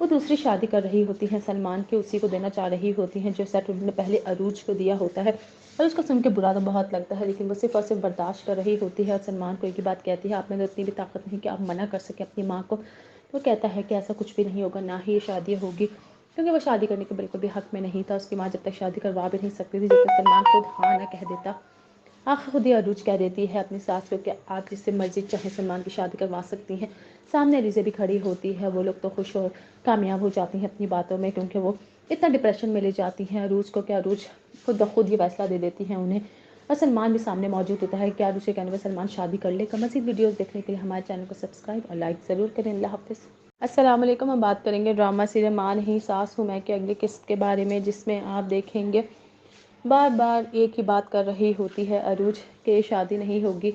وہ دوسری شادی کر رہی ہوتی ہیں سلمان کی، اسی کو دینا چاہ رہی ہوتی ہیں جو سیٹ انہوں نے پہلے عروج کو دیا ہوتا ہے، اور اس کو سن کے برا تو بہت لگتا ہے، لیکن وہ صرف اور صرف برداشت کر رہی ہوتی ہے اور سلمان کو ایک ہی بات کہتی ہے، آپ میں تو اتنی بھی طاقت نہیں کہ آپ منع کر سکیں اپنی ماں کو۔ وہ کہتا ہے کہ ایسا کچھ بھی نہیں ہوگا، نہ ہی یہ شادی ہوگی، کیونکہ وہ شادی کرنے کے بالکل بھی حق میں نہیں تھا۔ اس کی ماں جب تک شادی کروا بھی نہیں سکتی تھی جب تک سلمان خود ہاں نہ کہہ دیتا۔ آخر خود ہی عروج کہہ دیتی ہے اپنی ساس کو کہ آپ جس سے مرضی چاہے سلمان کی شادی کروا سکتی ہیں۔ سامنے علیزہ بھی کھڑی ہوتی ہے، وہ لوگ تو خوش اور کامیاب ہو جاتی ہیں اپنی باتوں میں، کیونکہ وہ اتنا ڈپریشن میں لے جاتی ہیں عروج کو کہ عروج خود بخود یہ فیصلہ دے دیتی ہیں انہیں، اور سلمان بھی سامنے موجود ہوتا ہے کہ عروج کے کہنے پر سلمان شادی کر لے۔ مزید ویڈیوز دیکھنے کے لیے ہمارے چینل کو سبسکرائب اور لائک ضرور کریں۔ اللہ حافظ۔ السلام علیکم، ہم بات کریں گے ڈرامہ سیریل ماں نہیں ساس ہوں میں کے اگلی قسط کے بارے میں، جس میں آپ دیکھیں گے بار بار ایک ہی بات کر رہی ہوتی ہے عروج کہ شادی نہیں ہوگی،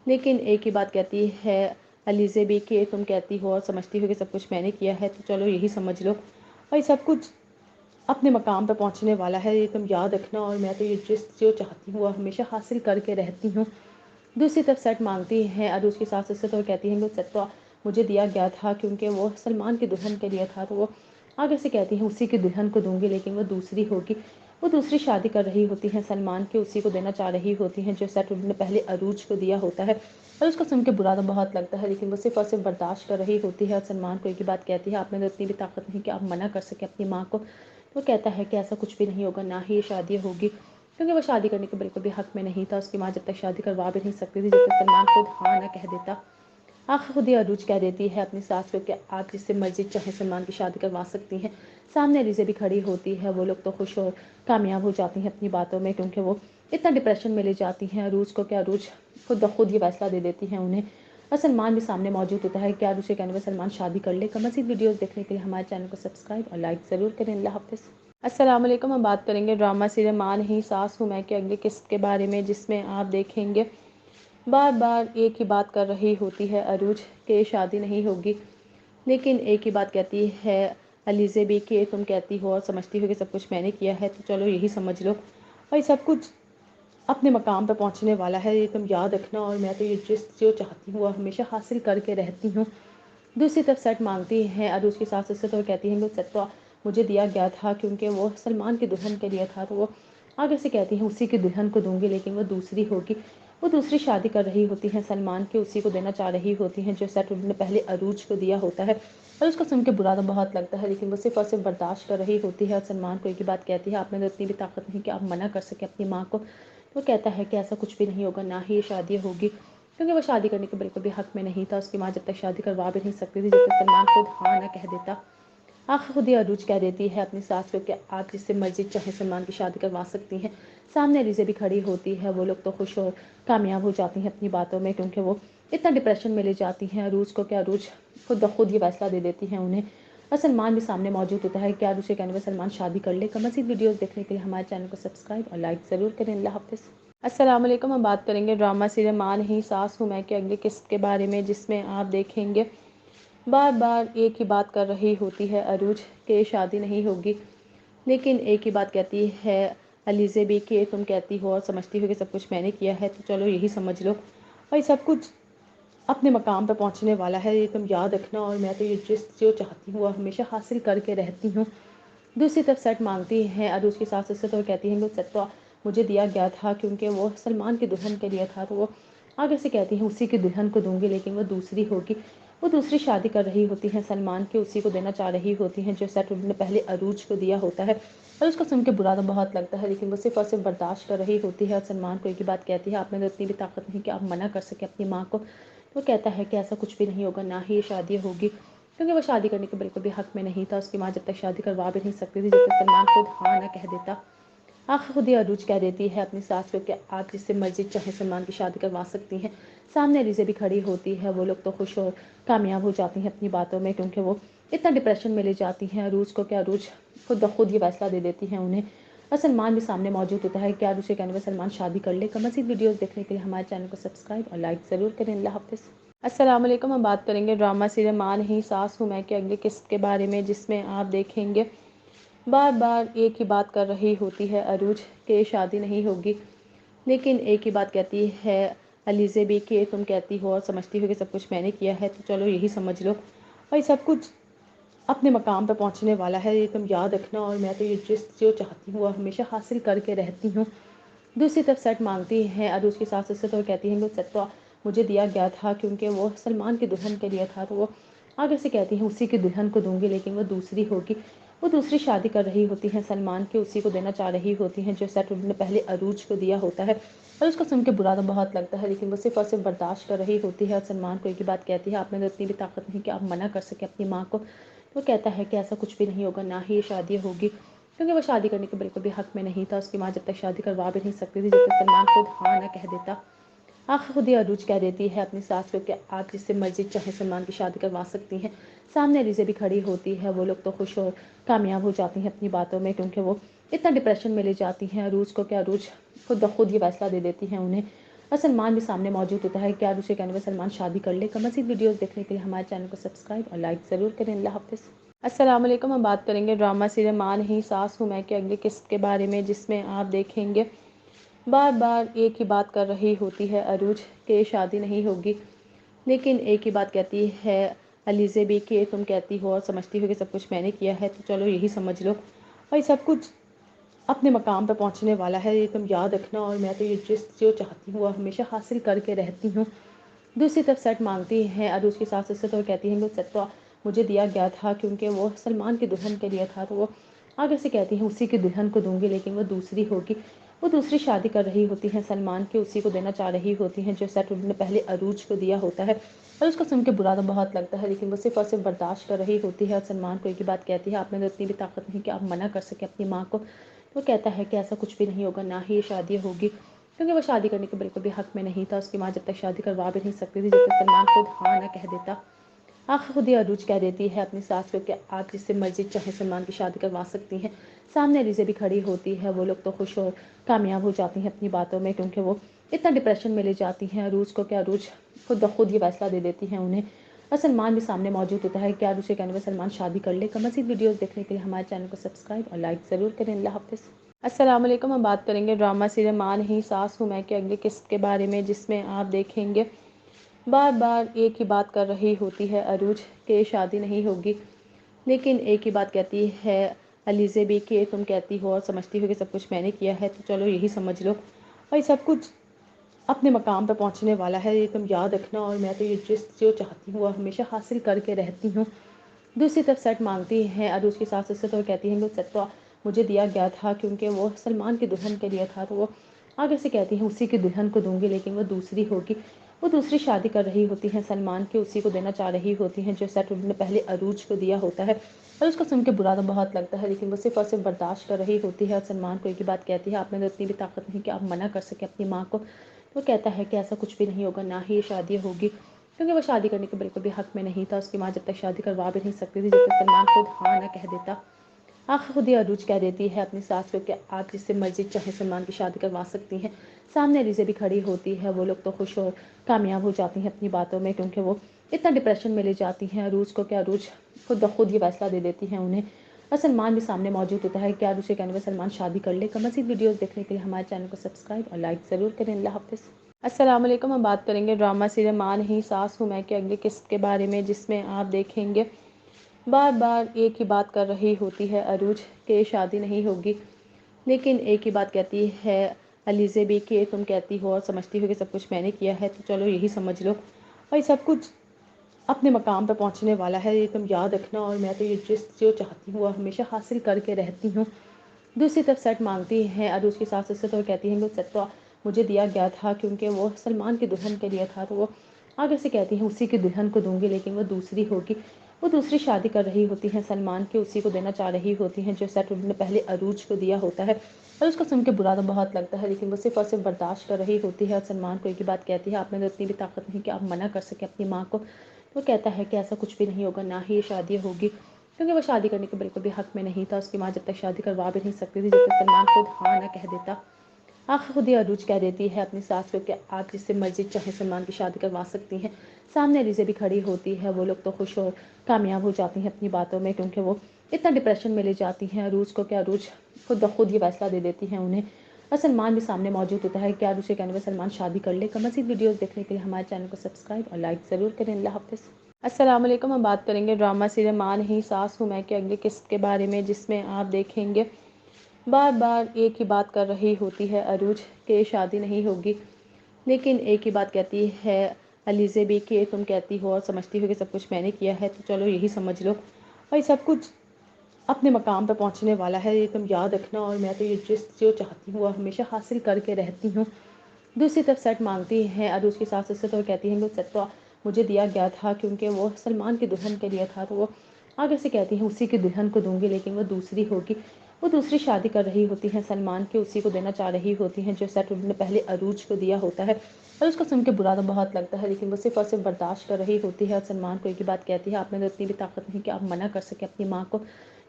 لیکن ایک ہی بات کہتی ہے علیزہ بھی کہ تم کہتی ہو اور سمجھتی ہو کہ سب کچھ میں نے کیا ہے، تو چلو یہی سمجھ لو، اور یہ سب کچھ اپنے مقام پہ پہنچنے والا ہے، یہ تم یاد رکھنا، اور میں تو یہ جو چاہتی ہوں وہ ہمیشہ حاصل کر کے رہتی ہوں۔ دوسری طرف سیٹ مانگتی ہے عروج کی ساس سے، تو کہتی ہیں کہ سیٹ تو مجھے دیا گیا تھا کیونکہ وہ سلمان کی دلہن کے لیے تھا، تو وہ آگے سے کہتی ہیں اسی کی دلہن کو دوں گی، لیکن وہ دوسری ہوگی۔ وہ دوسری شادی کر رہی ہوتی ہیں سلمان کی، اسی کو دینا چاہ رہی ہوتی ہیں جو سیٹ انہوں نے پہلے عروج کو دیا ہوتا ہے، اور اس کو سن کے برا تو بہت لگتا ہے، لیکن وہ صرف اور صرف برداشت کر رہی ہوتی ہے اور سلمان کو ایک ہی بات کہتی ہے، آپ میں تو اتنی بھی طاقت نہیں کہ آپ منع کر سکیں اپنی ماں کو۔ وہ کہتا ہے کہ ایسا کچھ بھی نہیں ہوگا، نہ ہی یہ شادی ہوگی، کیونکہ وہ شادی کرنے کے بالکل بھی حق میں نہیں تھا۔ اس کی ماں جب تک شادی کروا بھی نہیں سکتی تھی جب تک سلمان خود ہاں نہ کہہ دیتا۔ آخر خود ہی عروج کہہ دیتی ہے اپنی ساس کو کہ آپ جس سے مرضی چاہے سلمان کی شادی کروا سکتی ہیں۔ سامنے علیزہ بھی کھڑی ہوتی ہے، وہ لوگ تو خوش اور کامیاب ہو جاتی ہیں اپنی باتوں میں، کیونکہ وہ اتنا ڈپریشن میں لے جاتی ہیں عروج کو کہ عروج خود بخود یہ فیصلہ دے دیتی ہیں انہیں، اور سلمان بھی سامنے موجود ہوتا ہے کہ عروج کے کہنے پر سلمان شادی کر لے۔ مزید ویڈیوز دیکھنے کے لیے ہمارے چینل کو سبسکرائب اور لائک ضرور کریں۔ اللہ حافظ۔ السلام علیکم، ہم بات کریں گے ڈرامہ سیریل ماں نہیں ساس ہوں میں کے اگلی قسط کے بارے میں، جس میں آپ دیکھیں گے بار بار ایک ہی بات کر رہی ہوتی ہے عروج کہ شادی نہیں ہوگی، لیکن ایک ہی بات کہتی ہے علیزہ بھی کہ تم کہتی ہو اور سمجھتی ہو کہ سب کچھ میں نے کیا ہے، تو چلو یہی سمجھ لو، اور یہ سب کچھ اپنے مقام پہ پہنچنے والا ہے، یہ تم یاد رکھنا، اور میں تو یہ جو چاہتی ہوں وہ ہمیشہ حاصل کر کے رہتی ہوں۔ دوسری طرف سیٹ مانگتی ہے عروج کی ساس سے، تو کہتی ہیں کہ سیٹ تو مجھے دیا گیا تھا کیونکہ وہ سلمان کی دلہن کے لیے تھا، تو وہ آگے سے کہتی ہیں اسی کی دلہن کو دوں گی، لیکن وہ دوسری ہوگی۔ وہ دوسری شادی کر رہی ہوتی ہیں سلمان کی، اسی کو دینا چاہ رہی ہوتی ہیں جو سیٹ انہوں نے پہلے عروج کو دیا ہوتا ہے، اور اس کو سن کے برا تو بہت لگتا ہے، لیکن وہ صرف اور صرف برداشت کر رہی ہوتی ہے اور سلمان کو ایک ہی بات کہتی ہے، آپ میں تو اتنی بھی طاقت نہیں کہ آپ منع کر سکیں اپنی ماں کو۔ وہ کہتا ہے کہ ایسا کچھ بھی نہیں ہوگا، نہ ہی یہ شادی ہوگی، کیونکہ وہ شادی کرنے کے بالکل بھی حق میں نہیں تھا۔ اس کی ماں جب تک شادی کروا بھی نہیں سکتی تھی جب تک سلمان خود ہاں نہ کہہ دیتا۔ آخر خود ہی عروج کہہ دیتی ہے اپنی ساس کو کہ آپ جس سے مرضی چاہے سلمان کی شادی کروا سکتی ہیں۔ سامنے علیزہ بھی کھڑی ہوتی ہے، وہ لوگ تو خوش اور کامیاب ہو جاتی ہیں اپنی باتوں میں، کیونکہ وہ اتنا ڈپریشن میں لے جاتی ہیں عروج کو کہ عروج خود بخود یہ فیصلہ دے دیتی ہیں انہیں، اور سلمان بھی سامنے موجود ہوتا ہے کہ عروج کے کہنے پر سلمان شادی کر لے۔ مزید ویڈیوز دیکھنے کے لیے ہمارے چینل کو سبسکرائب اور لائک ضرور کریں۔ اللہ حافظ۔ السلام علیکم، ہم بات کریں گے ڈرامہ سیریل ماں نہیں ساس ہوں میں کے اگلی قسط کے بارے میں، جس میں آپ دیکھیں گے بار بار ایک ہی بات کر رہی ہوتی ہے عروج کہ شادی نہیں ہوگی، لیکن ایک ہی بات کہتی ہے علیزہ بھی کہ تم کہتی ہو اور سمجھتی ہو کہ سب کچھ میں نے کیا ہے، تو چلو یہی سمجھ لو، اور یہ سب کچھ اپنے مقام پہ پہنچنے والا ہے، یہ تم یاد رکھنا، اور میں تو یہ جو چاہتی ہوں وہ ہمیشہ حاصل کر کے رہتی ہوں۔ دوسری طرف سیٹ مانگتی ہے عروج کی ساس سے، تو کہتی ہیں کہ سیٹ تو مجھے دیا گیا تھا کیونکہ وہ سلمان کی دلہن کے لیے تھا، تو وہ آگے سے کہتی ہیں اسی کی دلہن کو دوں گی، لیکن وہ دوسری ہوگی۔ وہ دوسری شادی کر رہی ہوتی ہیں سلمان کی، اسی کو دینا چاہ رہی ہوتی ہیں جو سیٹ انہوں نے پہلے عروج کو دیا ہوتا ہے، اور اس کو سن کے برا تو بہت لگتا ہے، لیکن وہ صرف اور صرف برداشت کر رہی ہوتی ہے اور سلمان کو ایک ہی بات کہتی ہے، آپ میں تو اتنی بھی طاقت نہیں کہ آپ منع کر سکیں اپنی ماں کو۔ وہ کہتا ہے کہ ایسا کچھ بھی نہیں ہوگا، نہ ہی یہ شادی ہوگی، کیونکہ وہ شادی کرنے کے بالکل بھی حق میں نہیں تھا۔ اس کی ماں جب تک شادی کروا بھی نہیں سکتی تھی جب تک سلمان خود ہاں نہ کہہ دیتا۔ آخر خود ہی عروج کہہ دیتی ہے اپنی ساس کو کہ آپ جس سے مرضی چاہے سلمان کی شادی کروا سکتی ہیں۔ سامنے علیزہ بھی کھڑی ہوتی ہے، وہ لوگ تو خوش اور کامیاب ہو جاتی ہیں اپنی باتوں میں، کیونکہ وہ اتنا ڈپریشن میں لے جاتی ہیں عروج کو کہ عروج خود بخود یہ فیصلہ دے دیتی ہیں انہیں، اور سلمان بھی سامنے موجود ہوتا ہے کہ عروج کے کہنے پر سلمان شادی کر لے۔ مزید ویڈیوز دیکھنے کے لیے ہمارے چینل کو سبسکرائب اور لائک ضرور کریں۔ اللہ حافظ۔ السلام علیکم، ہم بات کریں گے ڈرامہ سیریل ماں نہیں ساس ہوں میں کے اگلی قسط کے بارے میں، جس میں آپ دیکھیں گے بار بار ایک ہی بات کر رہی ہوتی ہے عروج کہ شادی نہیں ہوگی، لیکن ایک ہی بات کہتی ہے علیزہ بھی کہ تم کہتی ہو اور سمجھتی ہو کہ سب کچھ میں نے کیا ہے، تو چلو یہی سمجھ لو، اور یہ سب کچھ اپنے مقام پہ پہنچنے والا ہے، یہ تم یاد رکھنا، اور میں تو یہ چیز جو چاہتی ہوں وہ ہمیشہ حاصل کر کے رہتی ہوں۔ دوسری طرف سیٹ مانگتی ہے عروج کی ساس سے، تو کہتی ہیں کہ سیٹ تو مجھے دیا گیا تھا کیونکہ وہ سلمان کی دلہن کے لیے تھا، تو وہ آگے سے کہتی ہیں اسی کی دلہن کو دوں گی، لیکن وہ دوسری ہوگی۔ وہ دوسری شادی کر رہی ہوتی ہیں سلمان کی، اسی کو دینا چاہ رہی ہوتی ہیں جو سیٹ انہوں نے پہلے عروج کو دیا ہوتا ہے، اور اس کو سن کے برا تو بہت لگتا ہے، لیکن وہ صرف اور صرف برداشت کر رہی ہوتی ہے، اور سلمان کو ایک ہی بات کہتی ہے آپ میں تو اتنی بھی طاقت نہیں کہ آپ منع کر سکیں اپنی ماں کو۔ وہ کہتا ہے کہ ایسا کچھ بھی نہیں ہوگا، نہ ہی یہ شادی ہوگی، کیونکہ وہ شادی کرنے کے بالکل بھی حق میں نہیں تھا۔ اس کی ماں جب تک شادی کروا بھی نہیں سکتی تھی جب تک سلمان خود ہاں نہ کہہ دیتا۔ آخر خود ہی عروج کہہ دیتی ہے اپنی ساس کو کہ آپ جس سے مرضی چاہے سلمان کی شادی کروا سکتی ہیں۔ سامنے علیزہ بھی کھڑی ہوتی ہے، وہ لوگ تو خوش اور کامیاب ہو جاتی ہیں اپنی باتوں میں، کیونکہ وہ اتنا ڈپریشن میں لے جاتی ہیں عروج کو کہ عروج خود بخود یہ فیصلہ دے دیتی ہیں انہیں، اور سلمان بھی سامنے موجود ہوتا ہے کہ عروج کے کہنے پر سلمان شادی کر لے۔ مزید ویڈیوز دیکھنے کے لیے ہمارے چینل کو سبسکرائب اور لائک ضرور کریں۔ اللہ حافظ۔ السلام علیکم، ہم بات کریں گے ڈرامہ سیریل ماں نہیں ساس ہوں میں کے اگلی قسط کے بارے میں، جس میں آپ دیکھیں گے بار بار ایک ہی بات کر رہی ہوتی ہے عروج کہ شادی نہیں ہوگی، لیکن ایک ہی بات کہتی ہے علیزہ بھی کہ تم کہتی ہو اور سمجھتی ہو کہ سب کچھ میں نے کیا ہے، تو چلو یہی سمجھ لو، اور یہ سب کچھ اپنے مقام پہ پہنچنے والا ہے، یہ تم یاد رکھنا، اور میں تو یہ چیز جو چاہتی ہوں وہ ہمیشہ حاصل کر کے رہتی ہوں۔ دوسری طرف سیٹ مانگتی ہے عروج کی ساس سے، تو کہتی ہیں کہ سیٹ تو مجھے دیا گیا تھا کیونکہ وہ سلمان کی دلہن کے لیے تھا، تو وہ آگے سے کہتی ہیں اسی کی دلہن کو دوں گی، لیکن وہ دوسری ہوگی۔ وہ دوسری شادی کر رہی ہوتی ہیں سلمان کی، اسی کو دینا چاہ رہی ہوتی ہیں جو سیٹ انہوں نے پہلے عروج کو دیا ہوتا ہے، اور اس کو سن کے برا تو بہت لگتا ہے، لیکن وہ صرف اور صرف برداشت کر رہی ہوتی ہے، اور سلمان کو ایک ہی بات کہتی ہے آپ میں تو اتنی بھی طاقت نہیں کہ آپ منع کر سکیں اپنی ماں کو۔ وہ کہتا ہے کہ ایسا کچھ بھی نہیں ہوگا، نہ ہی یہ شادی ہوگی، کیونکہ وہ شادی کرنے کے بالکل بھی حق میں نہیں تھا۔ اس کی ماں جب تک شادی کروا بھی نہیں سکتی تھی جب تک سلمان خود ہاں نہ کہہ دیتا۔ آخر خود ہی عروج کہہ دیتی ہے اپنی ساس کو کہ آپ جس سے مرضی چاہے سلمان کی شادی کروا سکتی ہیں۔ سامنے علیزہ بھی کھڑی ہوتی ہے، وہ لوگ تو خوش اور کامیاب ہو جاتی ہیں اپنی باتوں میں، کیونکہ وہ اتنا ڈپریشن میں لے جاتی ہیں عروج کو کہ عروج خود بخود یہ فیصلہ دے دیتی ہیں انہیں، اور سلمان بھی سامنے موجود ہوتا ہے کہ عروج کے کہنے پر سلمان شادی کر لے۔ مزید ویڈیوز دیکھنے کے لیے ہمارے چینل کو سبسکرائب اور لائک ضرور کریں۔ اللہ حافظ۔ السلام علیکم، ہم بات کریں گے ڈرامہ سیریل ماں نہیں ساس ہوں میں کے اگلی قسط کے بارے میں، جس میں آپ دیکھیں گے بار بار ایک ہی بات کر رہی ہوتی ہے عروج کہ شادی نہیں ہوگی، لیکن ایک ہی بات کہتی ہے علیزہ بھی کہ تم کہتی ہو اور سمجھتی ہو کہ سب کچھ میں نے کیا ہے، تو چلو یہی سمجھ لو، اور یہ سب کچھ اپنے مقام پہ پہنچنے والا ہے، یہ تم یاد رکھنا، اور میں تو یہ چیز جو چاہتی ہوں وہ ہمیشہ حاصل کر کے رہتی ہوں۔ دوسری طرف سیٹ مانگتی ہے عروج کی ساس سے، تو کہتی ہیں کہ سیٹ تو مجھے دیا گیا تھا کیونکہ وہ سلمان کی دلہن کے لیے تھا، تو وہ آگے سے کہتی ہیں اسی کی دلہن کو دوں گی، لیکن وہ دوسری ہوگی۔ وہ دوسری شادی کر رہی ہوتی ہیں سلمان کی، اسی کو دینا چاہ رہی ہوتی ہیں جو سیٹ انہوں نے پہلے عروج کو دیا ہوتا ہے، اور اس کو سن کے برا تو بہت لگتا ہے، لیکن وہ صرف اور صرف برداشت کر رہی ہوتی ہے، اور سلمان کو ایک ہی بات کہتی ہے آپ میں تو اتنی بھی طاقت نہیں کہ آپ منع کر سکیں اپنی ماں کو۔ وہ کہتا ہے کہ ایسا کچھ بھی نہیں ہوگا، نہ ہی یہ شادی ہوگی، کیونکہ وہ شادی کرنے کے بالکل بھی حق میں نہیں تھا۔ اس کی ماں جب تک شادی کروا بھی نہیں سکتی تھی جب تک سلمان خود ہاں نہ کہہ دیتا۔ آخر خود ہی عروج کہہ دیتی ہے اپنی ساس کو کہ آپ جس سے مرضی چاہے سلمان کی شادی کروا سکتی ہیں۔ سامنے علیزہ بھی کھڑی ہوتی ہے، وہ لوگ تو خوش اور کامیاب ہو جاتی ہیں اپنی باتوں میں، کیونکہ وہ اتنا ڈپریشن میں لے جاتی ہیں عروج کو کہ عروج خود بخود یہ فیصلہ دے دیتی ہیں انہیں، اور سلمان بھی سامنے موجود ہوتا ہے کہ عروج کے کہنے پر سلمان شادی کر لے۔ مزید ویڈیوز دیکھنے کے لیے ہمارے چینل کو سبسکرائب اور لائک ضرور کریں۔ اللہ حافظ۔ السلام علیکم، ہم بات کریں گے ڈرامہ سیریل ماں نہیں ساس ہوں میں کے اگلی قسط کے بارے میں، جس میں آپ دیکھیں گے بار بار ایک ہی بات کر رہی ہوتی ہے عروج کہ شادی نہیں ہوگی، لیکن ایک ہی بات کہتی ہے علیزہ بھی کہ تم کہتی ہو اور سمجھتی ہو کہ سب کچھ میں نے کیا ہے، تو چلو یہی سمجھ لو، اور یہ سب کچھ اپنے مقام پہ پہنچنے والا ہے، یہ تم یاد رکھنا، اور میں تو یہ چیز جو چاہتی ہوں وہ ہمیشہ حاصل کر کے رہتی ہوں۔ دوسری طرف سیٹ مانگتی ہے عروج کی ساس سے، تو کہتی ہیں کہ سیٹ تو مجھے دیا گیا تھا کیونکہ وہ سلمان کی دلہن کے لیے تھا، تو وہ آگے سے کہتی ہیں اسی کی دلہن کو دوں گی، لیکن وہ دوسری ہوگی۔ وہ دوسری شادی کر رہی ہوتی ہیں سلمان کی، اسی کو دینا چاہ رہی ہوتی ہیں جو سیٹ انہوں نے پہلے عروج کو دیا ہوتا ہے، اور اس کو سن کے برا تو بہت لگتا ہے، لیکن وہ صرف اور صرف برداشت کر رہی ہوتی ہے، اور سلمان کو ایک ہی بات کہتی ہے آپ میں تو اتنی بھی طاقت نہیں کہ آپ منع کر سکیں اپنی ماں کو۔ وہ کہتا ہے کہ ایسا کچھ بھی نہیں ہوگا، نہ ہی یہ شادی ہوگی، کیونکہ وہ شادی کرنے کے بالکل بھی حق میں نہیں تھا۔ اس کی ماں جب تک شادی کروا بھی نہیں سکتی تھی جب تک سلمان خود ہاں نہ کہہ دیتا۔ آخر خود ہی عروج کہہ دیتی ہے اپنی ساس کو کہ آپ جس سے مرضی چاہے سلمان کی شادی کروا سکتی ہیں۔ سامنے علیزہ بھی کھڑی ہوتی ہے، وہ لوگ تو خوش اور کامیاب ہو جاتی ہیں اپنی باتوں میں، کیونکہ وہ اتنا ڈپریشن میں لے جاتی ہیں عروج کو کہ عروج خود بخود یہ فیصلہ دے دیتی ہیں انہیں، اور سلمان بھی سامنے موجود ہوتا ہے کہ عروج کے کہنے پر سلمان شادی کر لے۔ مزید ویڈیوز دیکھنے کے لیے ہمارے چینل کو سبسکرائب اور لائک ضرور کریں۔ اللہ حافظ۔ السلام علیکم. ہم بات کریں گے ڈرامہ سیریل ماں نہیں ساس ہوں میں کے اگلی قسط کے بارے میں، جس میں آپ دیکھیں گے بار بار ایک ہی بات کر رہی ہوتی ہے عروج کہ شادی نہیں ہوگی، لیکن ایک ہی بات کہتی ہے علیزے بھی کہ تم کہتی ہو اور سمجھتی ہو کہ سب کچھ میں نے کیا ہے، تو چلو یہی سمجھ لو. اور یہ سب کچھ اپنے مقام پہ پہنچنے والا ہے، یہ تم یاد رکھنا. اور میں تو یہ جو چاہتی ہوں وہ ہمیشہ حاصل کر کے رہتی ہوں. دوسری طرف سیٹ مانگتی ہیں عروج کی ساس سے، تو کہتی ہیں کہ سیٹ تو مجھے دیا گیا تھا کیونکہ وہ سلمان کی دلہن کے لیے تھا، تو وہ آگے سے کہتی ہیں اسی کی دلہن کو دوں گی، لیکن وہ دوسری ہوگی. وہ دوسری شادی کر رہی ہوتی ہیں سلمان کی، اسی کو دینا چاہ رہی ہوتی ہیں جو سیٹ انہوں نے پہلے عروج کو دیا ہوتا ہے. اور اس کو سن کے برا تو بہت لگتا ہے، لیکن وہ صرف اور صرف برداشت کر رہی ہوتی ہے. اور سلمان کو ایک ہی بات کہتی ہے، آپ میں تو اتنی بھی طاقت نہیں کہ آپ منع کر سکیں اپنی ماں کو.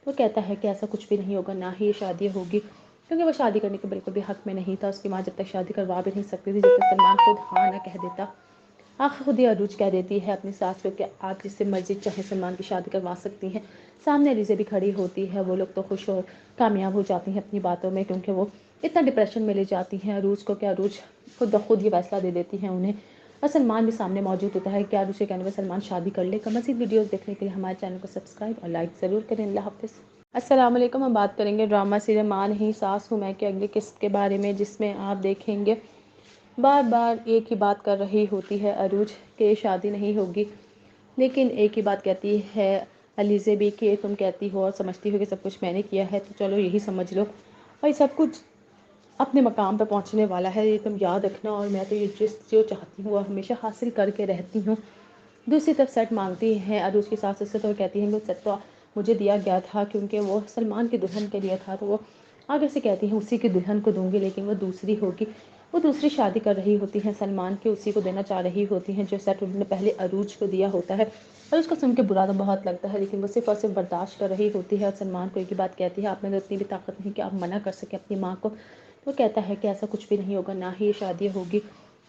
وہ کہتا ہے کہ ایسا کچھ بھی نہیں ہوگا، نہ ہی یہ شادی ہوگی، کیونکہ وہ شادی کرنے کے بالکل بھی حق میں نہیں تھا. اس کی ماں جب تک شادی کروا بھی نہیں سکتی تھی جب تک سلمان خود ہاں نہ کہہ دیتا. آخر خود ہی عروج کہہ دیتی ہے اپنی ساس کو کہ آپ جس سے مرضی چاہے سلمان کی شادی کروا سکتی ہیں. سامنے علیزے بھی کھڑی ہوتی ہے. وہ لوگ تو خوش اور کامیاب ہو جاتی ہیں اپنی باتوں میں، کیونکہ وہ اتنا ڈپریشن میں لے جاتی ہیں عروج کو کہ عروج خود بخود یہ فیصلہ دے دیتی ہیں انہیں. اور سلمان بھی سامنے موجود ہوتا ہے کہ عروج کے کہنے پر سلمان شادی کر لے. مزید ویڈیوز دیکھنے کے لیے ہمارے چینل کو سبسکرائب اور لائک ضرور کریں. اللہ حافظ. السلام علیکم. ہم بات کریں گے ڈرامہ سیریل ماں نہیں ساس ہوں میں کے اگلی قسط کے بارے میں، جس میں آپ دیکھیں گے بار بار ایک ہی بات کر رہی ہوتی ہے عروج کہ شادی نہیں ہوگی، لیکن ایک ہی بات کہتی ہے علیزے بھی کہ تم کہتی ہو اور سمجھتی ہو کہ سب کچھ میں نے کیا ہے، تو چلو یہی سمجھ لو. اور یہ سب کچھ اپنے مقام پہ پہنچنے والا ہے، یہ تم یاد رکھنا. اور میں تو یہ جو چاہتی ہوں وہ ہمیشہ حاصل کر کے رہتی ہوں. دوسری طرف سیٹ مانگتی ہیں عروج کی ساس سے، تو کہتی ہیں کہ سیٹ تو مجھے دیا گیا تھا کیونکہ وہ سلمان کی دلہن کے لیے تھا، تو وہ آگے سے کہتی ہیں اسی کی دلہن کو دوں گی، لیکن وہ دوسری ہوگی. وہ دوسری شادی کر رہی ہوتی ہیں سلمان کی، اسی کو دینا چاہ رہی ہوتی ہیں جو سیٹ انہوں نے پہلے عروج کو دیا ہوتا ہے. اور اس کو سن کے برا تو بہت لگتا ہے، لیکن وہ صرف اور صرف برداشت کر رہی ہوتی ہے. اور سلمان کو ایک ہی بات کہتی ہے، آپ میں تو اتنی بھی طاقت نہیں کہ آپ منع کر سکیں اپنی ماں کو. وہ کہتا ہے کہ ایسا کچھ بھی نہیں ہوگا، نہ ہی یہ شادی ہوگی،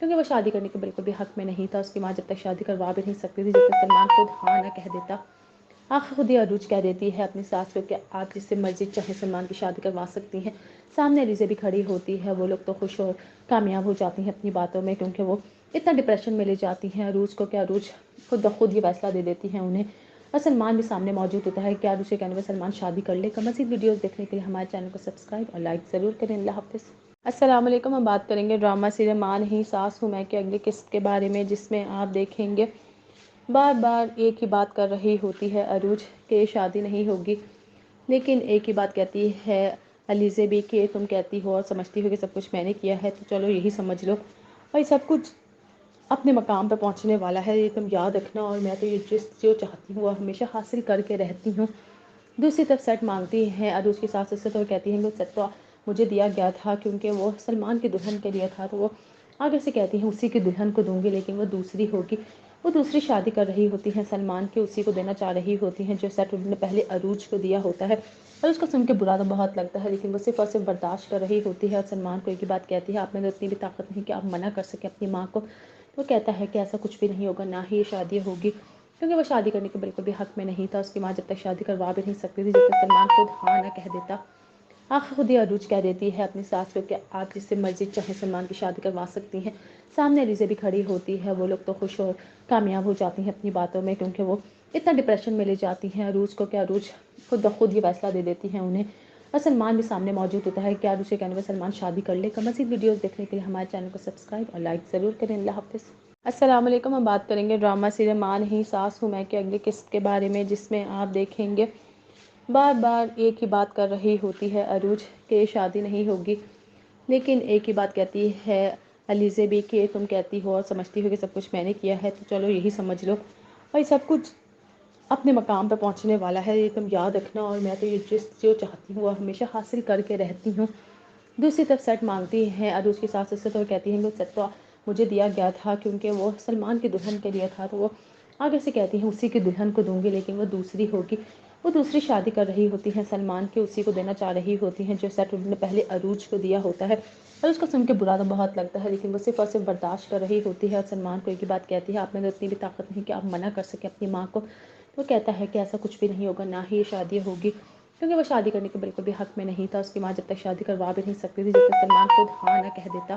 کیونکہ وہ شادی کرنے کے بالکل بھی حق میں نہیں تھا. اس کی ماں جب تک شادی کروا بھی نہیں سکتی تھی جب تک سلمان خود ہاں نہ کہہ دیتا. آخر خود ہی عروج کہہ دیتی ہے اپنی ساس کو کہ آپ جس سے مرضی چاہے سلمان کی شادی کروا سکتی ہیں. سامنے علیزے بھی کھڑی ہوتی ہے. وہ لوگ تو خوش اور کامیاب ہو جاتی ہیں اپنی باتوں میں، کیونکہ وہ اتنا ڈپریشن میں لے جاتی ہیں عروج کو کہ عروج خود بخود یہ فیصلہ دے دیتی ہیں انہیں. اور سلمان بھی سامنے موجود ہوتا ہے کہ عروج کے کہنے پر سلمان شادی کر لے. مزید ویڈیوز دیکھنے کے لیے ہمارے چینل کو سبسکرائب اور لائک ضرور کریں. اللہ حافظ. السلام علیکم. ہم بات کریں گے ڈرامہ سیریل ماں نہیں ساس ہوں میں کے اگلی قسط کے بارے میں، جس میں آپ دیکھیں گے بار بار ایک ہی بات کر رہی ہوتی ہے عروج کہ شادی نہیں ہوگی، لیکن ایک ہی بات کہتی ہے علیزے بھی کہ تم کہتی ہو اور سمجھتی ہو کہ سب کچھ میں نے کیا ہے، تو چلو یہی سمجھ لو. اور یہ سب کچھ اپنے مقام پہ پہنچنے والا ہے، یہ تم یاد رکھنا. اور میں تو یہ جو چاہتی ہوں وہ ہمیشہ حاصل کر کے رہتی ہوں. دوسری طرف سیٹ مانگتی ہیں عروج کی ساس سے، تو کہتی ہیں کہ سیٹ تو مجھے دیا گیا تھا کیونکہ وہ سلمان کی دلہن کے لیے تھا، تو وہ آگے سے کہتی ہیں اسی کی دلہن کو دوں گی، لیکن وہ دوسری ہوگی. وہ دوسری شادی کر رہی ہوتی ہیں سلمان کی، اسی کو دینا چاہ رہی ہوتی ہیں جو سیٹ انہوں نے پہلے عروج کو دیا ہوتا ہے. اور اس کو سن کے برا تو بہت لگتا ہے، لیکن وہ صرف اور صرف برداشت کر رہی ہوتی ہے. اور سلمان کو ایک ہی بات کہتی ہے، آپ میں تو اتنی بھی طاقت نہیں کہ آپ منع کر سکیں اپنی ماں کو. وہ کہتا ہے کہ ایسا کچھ بھی نہیں ہوگا، نہ ہی یہ شادی ہوگی، کیونکہ وہ شادی کرنے کے بالکل بھی حق میں نہیں تھا. اس کی ماں جب تک شادی کروا بھی نہیں سکتی تھی جب تک سلمان خود ہاں نہ کہہ دیتا. آخر خود ہی عروج کہہ دیتی ہے اپنی ساس کو کہ آپ جس سے مرضی چاہے سلمان کی شادی کروا سکتی ہیں. سامنے علیزے بھی کھڑی ہوتی ہے. وہ لوگ تو خوش اور کامیاب ہو جاتی ہیں اپنی باتوں میں، کیونکہ وہ اتنا ڈپریشن میں لے جاتی ہیں عروج کو کہ عروج خود بخود یہ فیصلہ دے دیتی ہیں انہیں. اور سلمان بھی سامنے موجود ہوتا ہے کہ عروج کے کہنے پر سلمان شادی کر لے. مزید ویڈیوز دیکھنے کے لیے ہمارے چینل کو سبسکرائب اور لائک ضرور کریں. اللہ حافظ. السلام علیکم. ہم بات کریں گے ڈرامہ سیریل ماں نہیں ساس ہوں میں کے اگلی قسط کے بارے میں، جس میں آپ دیکھیں گے بار بار ایک ہی بات کر رہی ہوتی ہے عروج کہ شادی نہیں ہوگی، لیکن ایک ہی بات کہتی ہے علیزے بھی کہ تم کہتی ہو اور سمجھتی ہو کہ سب کچھ میں نے کیا ہے، تو چلو یہی سمجھ لو. اور یہ سب کچھ اپنے مقام پہ پہنچنے والا ہے، یہ تم یاد رکھنا. اور میں تو یہ جو چاہتی ہوں وہ ہمیشہ حاصل کر کے رہتی ہوں. دوسری طرف سیٹ مانگتی ہیں عروج کی ساس سے، تو کہتی ہیں کہ سیٹ تو مجھے دیا گیا تھا کیونکہ وہ سلمان کی دلہن کے لیے تھا، تو وہ آگے سے کہتی ہیں اسی کی دلہن کو دوں گی، لیکن وہ دوسری ہوگی. وہ دوسری شادی کر رہی ہوتی ہیں سلمان کی، اسی کو دینا چاہ رہی ہوتی ہیں جو سیٹ انہوں نے پہلے عروج کو دیا ہوتا ہے. اور اس کو سن کے برا تو بہت لگتا ہے، لیکن وہ صرف اور صرف برداشت کر رہی ہوتی ہے. اور سلمان کو ایک ہی بات کہتی ہے، آپ میں تو اتنی بھی طاقت نہیں کہ آپ منع کر سکیں اپنی ماں کو. وہ کہتا ہے کہ ایسا کچھ بھی نہیں ہوگا، نہ ہی یہ شادی ہوگی، کیونکہ وہ شادی کرنے کے بالکل بھی حق میں نہیں تھا. اس کی ماں جب تک شادی کروا بھی نہیں سکتی تھی جب تک سلمان خود ہاں نہ کہہ دیتا.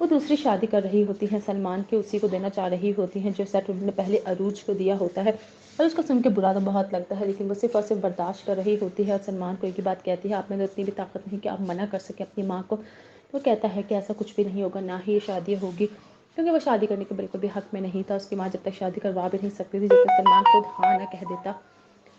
وہ دوسری شادی کر رہی ہوتی ہیں سلمان کی، اسی کو دینا چاہ رہی ہوتی ہیں جو سیٹ انہوں نے پہلے عروج کو دیا ہوتا ہے، اور اس کو سن کے برا تو بہت لگتا ہے، لیکن وہ صرف اور صرف برداشت کر رہی ہوتی ہے اور سلمان کو ایک ہی بات کہتی ہے، آپ میں تو اتنی بھی طاقت نہیں کہ آپ منع کر سکیں اپنی ماں کو۔ وہ کہتا ہے کہ ایسا کچھ بھی نہیں ہوگا، نہ ہی یہ شادی ہوگی، کیونکہ وہ شادی کرنے کے بالکل بھی حق میں نہیں تھا، اس کی ماں جب تک شادی کروا بھی نہیں سکتی تھی جب تک سلمان خود ہاں نہ کہہ دیتا۔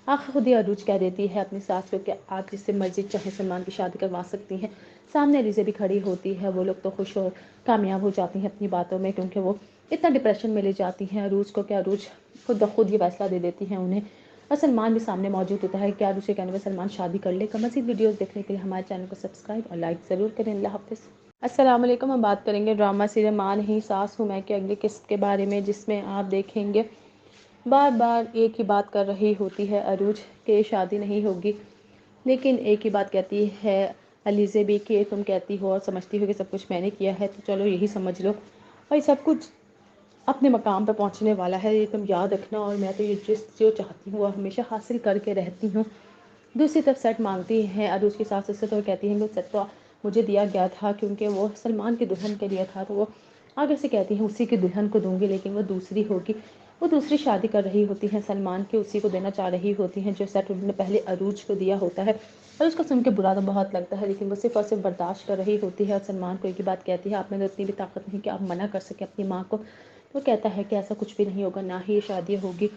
آخر خود ہی عروج کہہ دیتی ہے اپنی ساس کو کہ آپ جس سے مرضی چاہے سلمان کی شادی کروا سکتی ہیں۔ سامنے علیزہ بھی کھڑی ہوتی ہے، وہ لوگ تو خوش اور کامیاب ہو جاتی ہیں اپنی باتوں میں، کیونکہ وہ اتنا ڈپریشن میں لے جاتی ہیں عروج کو کہ عروج خود بخود یہ فیصلہ دے دیتی ہیں انہیں، اور سلمان بھی سامنے موجود ہوتا ہے کہ عروج کے کہنے میں سلمان شادی کر لے۔ مزید ویڈیوز دیکھنے کے لیے ہمارے چینل کو سبسکرائب اور لائک ضرور کریں۔ اللہ حافظ۔ السلام علیکم، ہم بات کریں گے ڈرامہ سیریل ماں نہیں ساس ہوں میں کے اگلی قسط کے بارے میں، جس میں آپ دیکھیں گے بار بار ایک ہی بات کر رہی ہوتی ہے عروج کہ شادی نہیں ہوگی، لیکن ایک ہی بات کہتی ہے علیزہ بھی کہ تم کہتی ہو اور سمجھتی ہو کہ سب کچھ میں نے کیا ہے، تو چلو یہی سمجھ لو، اور یہ سب کچھ اپنے مقام پہ پہنچنے والا ہے، یہ تم یاد رکھنا، اور میں تو یہ جو چاہتی ہوں وہ ہمیشہ حاصل کر کے رہتی ہوں۔ دوسری طرف سیٹ مانگتی ہیں عروج کی ساس سے، تو کہتی ہیں کہ سیٹ تو مجھے دیا گیا تھا کیونکہ وہ سلمان کی دلہن کے لیے تھا، تو وہ آگے سے کہتی ہیں اسی کی دلہن کو دوں گی، لیکن وہ دوسری ہوگی۔ وہ دوسری شادی کر رہی ہوتی ہیں سلمان کی، اسی کو دینا چاہ رہی ہوتی ہیں جو سیٹ انہوں نے پہلے عروج کو دیا ہوتا ہے، اور اس کو سن کے برا تو بہت لگتا ہے، لیکن وہ صرف اور صرف برداشت کر رہی ہوتی ہے اور سلمان کو ایک ہی بات کہتی ہے، آپ میں تو اتنی بھی طاقت نہیں کہ آپ منع کر سکیں اپنی ماں کو۔ وہ کہتا ہے کہ ایسا کچھ بھی نہیں ہوگا، نہ ہی یہ شادی ہوگی،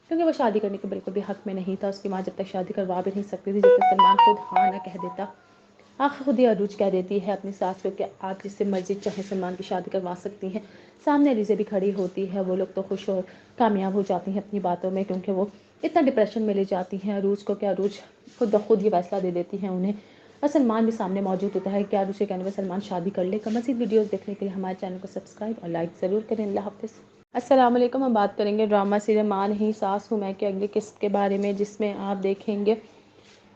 کیونکہ وہ شادی کرنے کے بالکل بھی حق میں نہیں تھا۔ اس کی ماں جب تک شادی کروا بھی نہیں سکتی تھی جب تک سلمان خود ہاں نہ کہہ دیتا۔ آخر خود ہی عروج کہہ دیتی ہے اپنی ساس کو کہ آپ جس سے مرضی چاہے سلمان کی شادی کروا سکتی ہیں۔ سامنے علیزہ بھی کھڑی ہوتی ہے، وہ لوگ تو خوش اور کامیاب ہو جاتی ہیں اپنی باتوں میں، کیونکہ وہ اتنا ڈپریشن میں لے جاتی ہیں عروج کو کہ عروج خود بخود یہ فیصلہ دے دیتی ہیں انہیں، اور سلمان بھی سامنے موجود ہوتا ہے کہ عروج کے کہنے پر سلمان شادی کر لے۔ مزید ویڈیوز دیکھنے کے لیے ہمارے چینل کو سبسکرائب اور لائک ضرور کریں۔ اللہ حافظ۔ السلام علیکم، ہم بات کریں گے ڈرامہ سیریل ماں نہیں ساس ہوں میں کے اگلی قسط کے بارے میں، جس میں آپ دیکھیں گے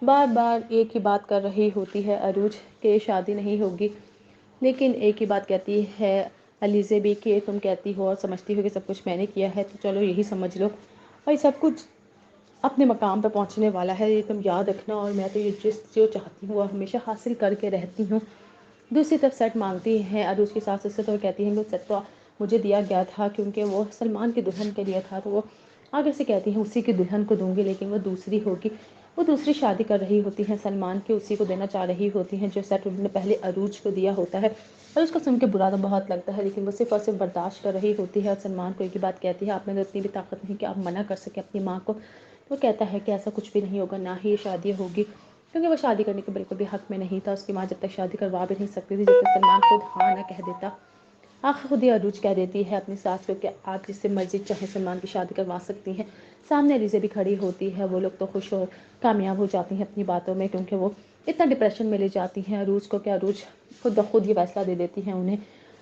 بار بار ایک ہی بات کر رہی ہوتی ہے عروج کہ شادی نہیں ہوگی، لیکن ایک ہی بات کہتی ہے علیزہ بھی کہ تم کہتی ہو اور سمجھتی ہو کہ سب کچھ میں نے کیا ہے، تو چلو یہی سمجھ لو، اور یہ سب کچھ اپنے مقام پہ پہنچنے والا ہے، یہ تم یاد رکھنا، اور میں تو یہ جو چاہتی ہوں وہ ہمیشہ حاصل کر کے رہتی ہوں۔ دوسری طرف سیٹ مانگتی ہے عروج کی ساس سے، تو کہتی ہیں کہ سیٹ تو مجھے دیا گیا تھا کیونکہ وہ سلمان کی دلہن کے لیے تھا، تو وہ آگے سے کہتی ہیں اسی کی دلہن کو دوں گی، لیکن وہ دوسری ہوگی۔ وہ دوسری شادی کر رہی ہوتی ہیں سلمان کی، اسی کو دینا چاہ رہی ہوتی ہیں جو سیٹ انہوں نے پہلے عروج کو دیا ہوتا ہے، اور اس کو سن کے برا تو بہت لگتا ہے، لیکن وہ صرف اور صرف برداشت کر رہی ہوتی ہے اور سلمان کو ایک ہی بات کہتی ہے، آپ میں تو اتنی بھی طاقت نہیں کہ آپ منع کر سکیں اپنی ماں کو۔ وہ کہتا ہے کہ ایسا کچھ بھی نہیں ہوگا، نہ ہی یہ شادی ہوگی، کیونکہ وہ شادی کرنے کے بالکل بھی حق میں نہیں تھا۔ اس کی ماں جب تک شادی کروا بھی نہیں سکتی تھی جب تک سلمان خود ہاں نہ کہہ دیتا۔ آخر خود ہی عروج کہہ دیتی ہے اپنی ساس کو کہ آپ جس سے مرضی چاہے سلمان کی شادی کروا سکتی ہیں۔ سامنے علیزہ بھی کھڑی ہوتی ہے، وہ لوگ تو خوش اور کامیاب ہو جاتی ہیں اپنی باتوں میں، کیونکہ وہ اتنا ڈپریشن میں لے جاتی ہیں عروج کو کہ عروج خود بخود یہ فیصلہ دے دیتی ہیں انہیں،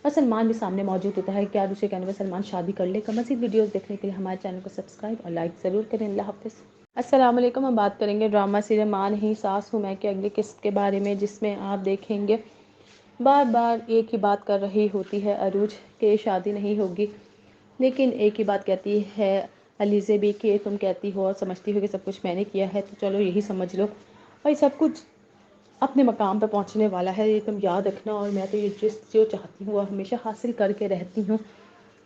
اور سلمان بھی سامنے موجود ہوتا ہے کہ عروج کے کہنے پر سلمان شادی کر لے۔ مزید ویڈیوز دیکھنے کے لیے ہمارے چینل کو سبسکرائب اور لائک ضرور کریں۔ اللہ حافظ۔ السلام علیکم، ہم بات کریں گے ڈرامہ سیریل ماں نہیں ساس ہوں میں کے اگلی قسط کے بارے میں، جس میں آپ دیکھیں گے بار بار ایک ہی بات کر رہی ہوتی ہے عروج کہ شادی نہیں ہوگی، لیکن ایک ہی بات کہتی ہے علیزہ بھی کہ تم کہتی ہو اور سمجھتی ہو کہ سب کچھ میں نے کیا ہے، تو چلو یہی سمجھ لو، اور یہ سب کچھ اپنے مقام پہ پہنچنے والا ہے، یہ تم یاد رکھنا، اور میں تو یہ جو چاہتی ہوں وہ ہمیشہ حاصل کر کے رہتی ہوں۔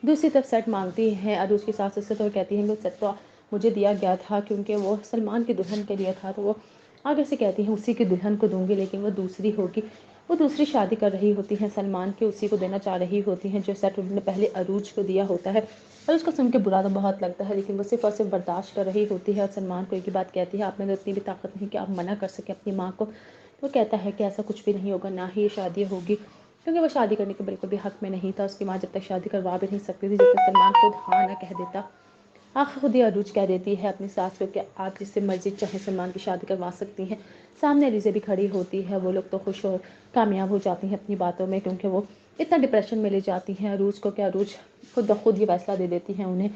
دوسری طرف سیٹ مانگتی ہے عروج کی ساس سے، تو کہتی ہیں کہ سیٹ تو مجھے دیا گیا تھا کیونکہ وہ سلمان کی دلہن کے لیے تھا، تو وہ آگے سے کہتی ہیں اسی کی دلہن کو دوں گی، لیکن وہ دوسری ہوگی۔ وہ دوسری شادی کر رہی ہوتی ہیں سلمان کی، اسی کو دینا چاہ رہی ہوتی ہیں جو سیٹ انہوں نے پہلے عروج کو دیا ہوتا ہے، اور اس کو سن کے برا تو بہت لگتا ہے، لیکن وہ صرف اور صرف برداشت کر رہی ہوتی ہے اور سلمان کو ایک ہی بات کہتی ہے، آپ میں تو اتنی بھی طاقت نہیں کہ آپ منع کر سکیں اپنی ماں کو۔ وہ کہتا ہے کہ ایسا کچھ بھی نہیں ہوگا، نہ ہی یہ شادی ہوگی، کیونکہ وہ شادی کرنے کے بالکل بھی حق میں نہیں تھا۔ اس کی ماں جب تک شادی کروا بھی نہیں سکتی تھی جب تک سلمان خود ہاں نہ کہہ دیتا۔ آخر خود ہی عروج کہہ دیتی ہے اپنی ساس کو کہ آپ جس سے مرضی چاہے سلمان کی شادی کروا سکتی ہیں۔ سامنے علیزہ بھی کھڑی ہوتی ہے، وہ لوگ تو خوش اور کامیاب ہو جاتی ہیں اپنی باتوں میں، کیونکہ وہ اتنا ڈپریشن میں لے جاتی ہیں عروج کو کہ عروج خود بخود یہ فیصلہ دے دیتی ہیں انہیں،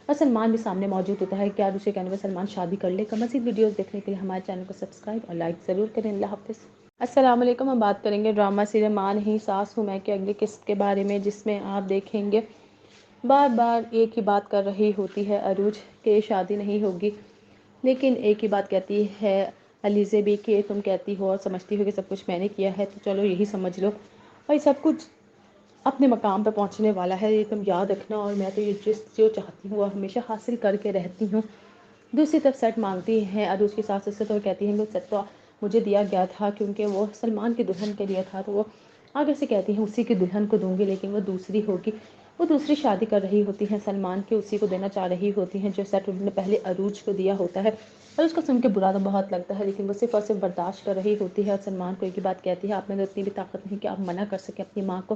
اور سلمان بھی سامنے موجود ہوتا ہے کہ عروج کے کہنے پر سلمان شادی کر لے۔ مزید ویڈیوز دیکھنے کے لیے ہمارے چینل کو سبسکرائب اور لائک ضرور کریں۔ اللہ حافظ۔ السلام علیکم، ہم بات کریں گے ڈرامہ سیریل ماں نہیں ساس ہوں میں کے اگلی قسط کے بارے میں، جس میں آپ دیکھیں گے بار بار ایک ہی بات کر رہی ہوتی ہے عروج کہ شادی نہیں ہوگی، لیکن ایک ہی بات کہتی ہے علیزہ بھی کہ تم کہتی ہو اور سمجھتی ہو کہ سب کچھ میں نے کیا ہے، تو چلو یہی سمجھ لو، اور یہ سب کچھ اپنے مقام پہ پہنچنے والا ہے، یہ تم یاد رکھنا، اور میں تو یہ جو چاہتی ہوں وہ ہمیشہ حاصل کر کے رہتی ہوں۔ دوسری طرف سیٹ مانگتی ہے عروج کی ساس سے، تو کہتی ہیں کہ سیٹ تو مجھے دیا گیا تھا کیونکہ وہ سلمان کی دلہن کے لیے تھا، تو وہ آگے سے کہتی ہیں اسی کی دلہن کو دوں گی، لیکن وہ دوسری ہوگی۔ وہ دوسری شادی کر رہی ہوتی ہیں سلمان کی، اسی کو دینا چاہ رہی ہوتی ہیں جو سیٹ انہوں نے پہلے عروج کو دیا ہوتا ہے، اور اس کو سن کے برا تو بہت لگتا ہے، لیکن وہ صرف اور صرف برداشت کر رہی ہوتی ہے اور سلمان کو ایک ہی بات کہتی ہے، آپ میں تو اتنی بھی طاقت نہیں کہ آپ منع کر سکیں اپنی ماں کو۔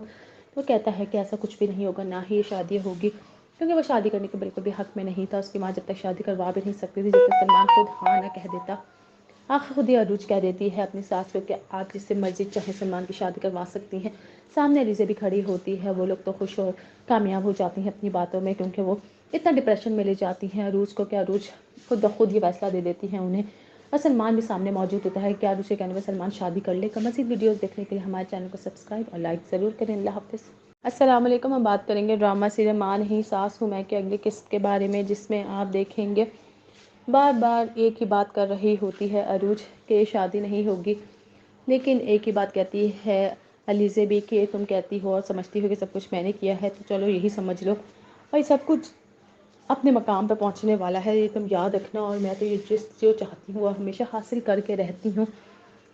وہ کہتا ہے کہ ایسا کچھ بھی نہیں ہوگا، نہ ہی یہ شادی ہوگی، کیونکہ وہ شادی کرنے کے بالکل بھی حق میں نہیں تھا۔ اس کی ماں جب تک شادی کروا بھی نہیں سکتی تھی جب تک سلمان خود ہاں نہ کہہ دیتا۔ آخر خود ہی عروج کہہ دیتی ہے اپنی ساس کو کہ آپ جس سے مرضی چاہے سلمان کی شادی کروا سکتی ہیں۔ سامنے علیزہ بھی کھڑی ہوتی ہے، وہ لوگ تو خوش اور کامیاب ہو جاتی ہیں اپنی باتوں میں، کیونکہ وہ اتنا ڈپریشن میں لے جاتی ہیں عروج کو کہ عروج خود بخود یہ فیصلہ دے دیتی ہیں انہیں، اور سلمان بھی سامنے موجود ہوتا ہے کہ عروج کے کہنے پر سلمان شادی کر لے۔ مزید ویڈیوز دیکھنے کے لیے ہمارے چینل کو سبسکرائب اور لائک ضرور کریں۔ اللہ حافظ۔ السلام علیکم، ہم بات کریں گے ڈرامہ سیریل ماں نہیں ساس ہوں میں کے اگلی قسط کے بارے میں، جس میں آپ دیکھیں گے بار بار ایک ہی بات کر رہی ہوتی ہے عروج کہ شادی نہیں ہوگی، لیکن ایک ہی بات کہتی ہے علیزہ بھی کہ تم کہتی ہو اور سمجھتی ہو کہ سب کچھ میں نے کیا ہے، تو چلو یہی سمجھ لو، اور یہ سب کچھ اپنے مقام پہ پہنچنے والا ہے، یہ تم یاد رکھنا، اور میں تو یہ جو چاہتی ہوں وہ ہمیشہ حاصل کر کے رہتی ہوں۔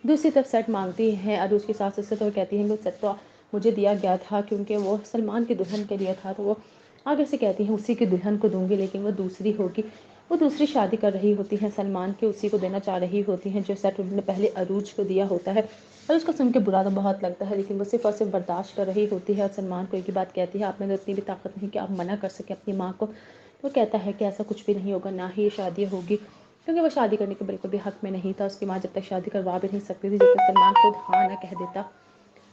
دوسری طرف سیٹ مانگتی ہیں عروج کی ساس سے، تو کہتی ہیں کہ سیٹ تو مجھے دیا گیا تھا کیونکہ وہ سلمان کی دلہن کے لیے تھا، تو وہ آگے سے کہتی ہیں اسی کی دلہن کو دوں گی، لیکن وہ دوسری ہوگی۔ وہ دوسری شادی کر رہی ہوتی ہیں سلمان کی، اسی کو دینا چاہ رہی ہوتی ہیں جو سیٹ انہوں نے پہلے عروج کو دیا ہوتا ہے، اور اس کو سن کے برا تو بہت لگتا ہے، لیکن وہ صرف اور صرف برداشت کر رہی ہوتی ہے، اور سلمان کو ایک ہی بات کہتی ہے، آپ میں تو اتنی بھی طاقت نہیں کہ آپ منع کر سکیں اپنی ماں کو۔ وہ کہتا ہے کہ ایسا کچھ بھی نہیں ہوگا، نہ ہی یہ شادی ہوگی، کیونکہ وہ شادی کرنے کے بالکل بھی حق میں نہیں تھا۔ اس کی ماں جب تک شادی کروا بھی نہیں سکتی تھی جب تک سلمان خود ہاں نہ کہہ دیتا۔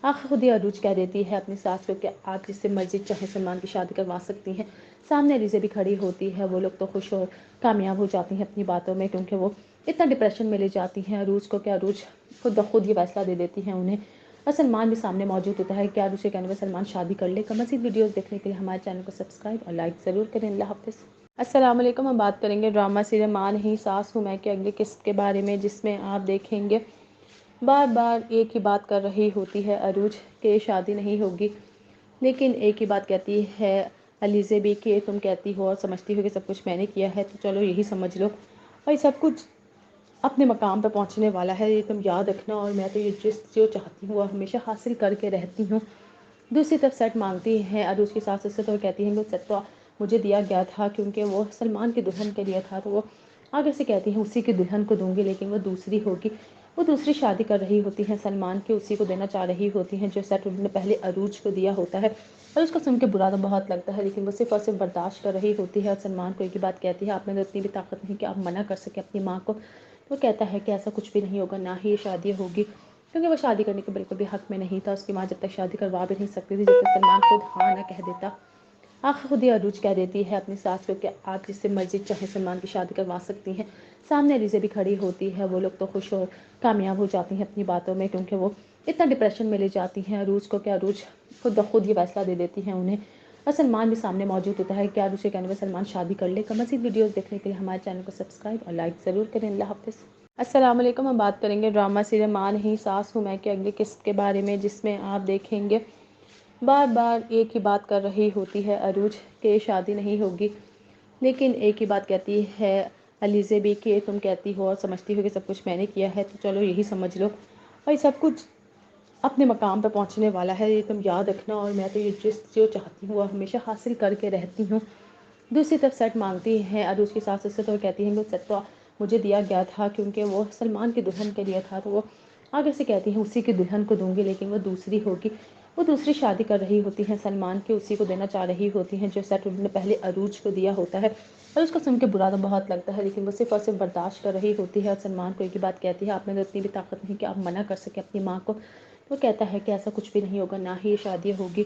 آخر خود ہی عروج کہہ دیتی ہے اپنی ساس کو کہ آپ جس سے مرضی چاہے سلمان کی شادی کروا سکتی ہیں۔ سامنے علیزہ بھی کھڑی ہوتی ہے، وہ لوگ تو خوش اور کامیاب ہو جاتی ہیں اپنی باتوں میں، کیونکہ وہ اتنا ڈپریشن میں لے جاتی ہیں عروج کو کہ عروج خود بخود یہ فیصلہ دے دیتی ہیں انہیں، اور سلمان بھی سامنے موجود ہوتا ہے کہ عروج کے کہنے پر سلمان شادی کر لے۔ مزید ویڈیوز دیکھنے کے لیے ہمارے چینل کو سبسکرائب اور لائک ضرور کریں۔ اللہ حافظ۔ السلام علیکم، ہم بات کریں گے ڈرامہ سیریل ماں نہیں ساس ہوں میں کے اگلی قسط کے بارے میں، جس میں آپ دیکھیں گے بار بار ایک ہی بات کر رہی ہوتی ہے عروج کہ شادی نہیں ہوگی، لیکن ایک ہی بات کہتی ہے علیزہ بھی کہ تم کہتی ہو اور سمجھتی ہو کہ سب کچھ میں نے کیا ہے، تو چلو یہی سمجھ لو، اور یہ سب کچھ اپنے مقام پہ پہنچنے والا ہے، یہ تم یاد رکھنا، اور میں تو یہ جو چاہتی ہوں وہ ہمیشہ حاصل کر کے رہتی ہوں۔ دوسری طرف سیٹ مانگتی ہیں عروج کی ساس سے، تو کہتی ہیں کہ سیٹ تو مجھے دیا گیا تھا کیونکہ وہ سلمان کی دلہن کے لیے تھا، تو وہ آگے سے کہتی ہیں اسی کی دلہن کو دوں گی، لیکن وہ دوسری ہوگی۔ وہ دوسری شادی کر رہی ہوتی ہیں سلمان کی، اسی کو دینا چاہ رہی ہوتی ہیں جو سیٹ انہوں نے پہلے عروج کو دیا ہوتا ہے، اور اس کو سن کے برا تو بہت لگتا ہے، لیکن وہ صرف اور صرف برداشت کر رہی ہوتی ہے، اور سلمان کو ایک ہی بات کہتی ہے، آپ میں تو اتنی بھی طاقت نہیں کہ آپ منع کر سکیں اپنی ماں کو۔ وہ کہتا ہے کہ ایسا کچھ بھی نہیں ہوگا، نہ ہی یہ شادی ہوگی، کیونکہ وہ شادی کرنے کے بالکل بھی حق میں نہیں تھا۔ اس کی ماں جب تک شادی کروا بھی نہیں سکتی تھی جب تک سلمان خود ہاں نہ کہہ دیتا۔ آخر خود ہی عروج کہہ دیتی ہے اپنی ساس کو کہ آپ جس سے مرضی چاہے سلمان کی شادی کروا سکتی ہیں۔ سامنے علیزہ بھی کھڑی ہوتی ہے، وہ لوگ تو خوش اور کامیاب ہو جاتی ہیں اپنی باتوں میں، کیونکہ وہ اتنا ڈپریشن میں لے جاتی ہیں عروج کو کہ عروج خود بخود یہ فیصلہ دے دیتی ہیں انہیں، اور سلمان بھی سامنے موجود ہوتا ہے کہ عروج کے کہنے پر سلمان شادی کر لے۔ مزید ویڈیوز دیکھنے کے لیے ہمارے چینل کو سبسکرائب اور لائک ضرور کریں۔ اللہ حافظ۔ السلام علیکم، ہم بات کریں گے ڈرامہ سیریل ماں نہیں ساس ہوں میں کے اگلی قسط کے بارے میں، جس میں آپ دیکھیں گے بار بار ایک ہی بات کر رہی ہوتی ہے عروج کہ شادی نہیں ہوگی، لیکن ایک ہی بات کہتی ہے علیزہ بھی کہ تم کہتی ہو اور سمجھتی ہو کہ سب کچھ میں نے کیا ہے، تو چلو یہی سمجھ لو، اور یہ سب کچھ اپنے مقام پہ پہنچنے والا ہے، یہ تم یاد رکھنا، اور میں تو یہ جو چاہتی ہوں وہ ہمیشہ حاصل کر کے رہتی ہوں۔ دوسری طرف سیٹ مانگتی ہیں عروج کی ساس سے، تو کہتی ہیں کہ سیٹ تو مجھے دیا گیا تھا کیونکہ وہ سلمان کی دلہن کے لیے تھا، تو وہ آگے سے کہتی ہیں اسی کی دلہن کو دوں گی، لیکن وہ دوسری ہوگی۔ وہ دوسری شادی کر رہی ہوتی ہیں سلمان کی، اسی کو دینا چاہ رہی ہوتی ہیں جو سیٹ انہوں نے پہلے عروج کو دیا ہوتا ہے، اور اس کو سن کے برا تو بہت لگتا ہے، لیکن وہ صرف اور صرف برداشت کر رہی ہوتی ہے، اور سلمان کو ایک ہی بات کہتی ہے، آپ میں تو اتنی بھی طاقت نہیں کہ آپ منع کر سکیں اپنی ماں کو۔ وہ کہتا ہے کہ ایسا کچھ بھی نہیں ہوگا، نہ ہی یہ شادی ہوگی،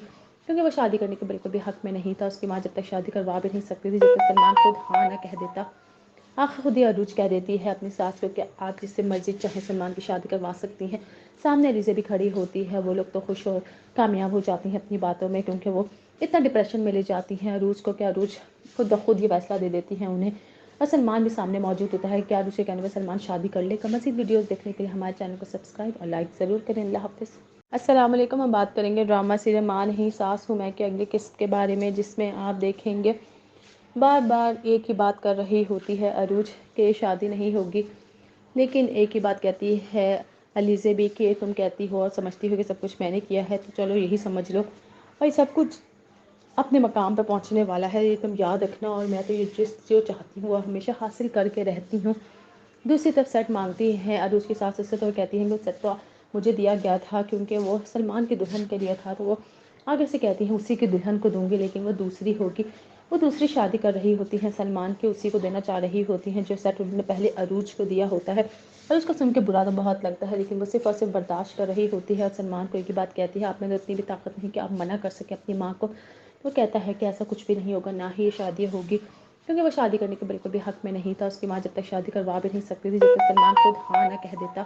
کیونکہ وہ شادی کرنے کے بالکل بھی حق میں نہیں تھا۔ اس کی ماں جب تک شادی کروا بھی نہیں سکتی تھی جب تک سلمان خود ہاں نہ کہہ دیتا۔ آخر خود ہی عروج کہہ دیتی ہے اپنی ساس کو کہ آپ جس سے مرضی چاہے سلمان کی شادی کروا سکتی ہیں۔ سامنے علیزہ بھی کھڑی ہوتی ہے، وہ لوگ تو خوش اور کامیاب ہو جاتی ہیں اپنی باتوں میں، کیونکہ وہ اتنا ڈپریشن میں لے جاتی ہیں عروج کو کہ عروج خود بخود یہ فیصلہ دے دیتی ہیں انہیں، اور سلمان بھی سامنے موجود ہوتا ہے کہ عروج کے کہنے پر سلمان شادی کر لے۔ مزید ویڈیوز دیکھنے کے لیے ہمارے چینل کو سبسکرائب اور لائک ضرور کریں۔ اللہ حافظ۔ السلام علیکم، ہم بات کریں گے ڈرامہ سیریل ماں نہیں ساس ہوں میں کے اگلی قسط کے بارے میں، جس میں آپ دیکھیں گے بار بار ایک ہی بات کر رہی ہوتی ہے عروج کہ شادی نہیں ہوگی، لیکن ایک ہی بات کہتی ہے علیزہ بھی کہ تم کہتی ہو اور سمجھتی ہو کہ سب کچھ میں نے کیا ہے، تو چلو یہی سمجھ لو، اور یہ سب کچھ اپنے مقام پہ پہنچنے والا ہے، یہ تم یاد رکھنا، اور میں تو یہ جو چاہتی ہوں وہ ہمیشہ حاصل کر کے رہتی ہوں۔ دوسری طرف سیٹ مانگتی ہیں عروج کی ساس سے، تو کہتی ہیں کہ سیٹ تو مجھے دیا گیا تھا کیونکہ وہ سلمان کی دلہن کے لیے تھا، تو وہ آگے سے کہتی ہیں اسی کی دلہن کو دوں گی، لیکن وہ دوسری ہوگی۔ وہ دوسری شادی کر رہی ہوتی ہیں سلمان کی، اسی کو دینا چاہ رہی ہوتی ہیں جو سیٹ انہوں نے پہلے عروج کو دیا ہوتا ہے، اور اس کو سن کے برا تو بہت لگتا ہے، لیکن وہ صرف اور صرف برداشت کر رہی ہوتی ہے، اور سلمان کو ایک ہی بات کہتی ہے، آپ میں تو اتنی بھی طاقت نہیں کہ آپ منع کر سکیں اپنی ماں کو۔ وہ کہتا ہے کہ ایسا کچھ بھی نہیں ہوگا، نہ ہی یہ شادی ہوگی، کیونکہ وہ شادی کرنے کے بالکل بھی حق میں نہیں تھا۔ اس کی ماں جب تک شادی کروا بھی نہیں سکتی تھی جب تک سلمان خود ہاں نہ کہہ دیتا۔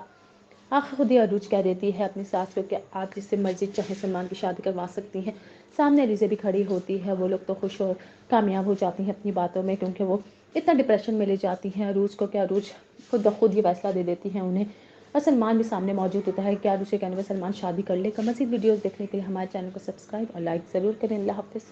آخر خود ہی عروج کہہ دیتی ہے اپنی ساس کو کہ آپ جس سے مرضی چاہے سلمان کی شادی کروا سکتی ہیں۔ سامنے علیزہ بھی کھڑی ہوتی ہے، وہ لوگ تو خوش اور کامیاب ہو جاتی ہیں اپنی باتوں میں، کیونکہ وہ اتنا ڈپریشن میں لے جاتی ہیں عروج کو کہ عروج خود بخود یہ فیصلہ دے دیتی ہیں انہیں، اور سلمان بھی سامنے موجود ہوتا ہے کہ عروج کے کہنے پر سلمان شادی کر لے۔ مزید ویڈیوز دیکھنے کے لیے ہمارے چینل کو سبسکرائب اور لائک ضرور کریں۔ اللہ حافظ۔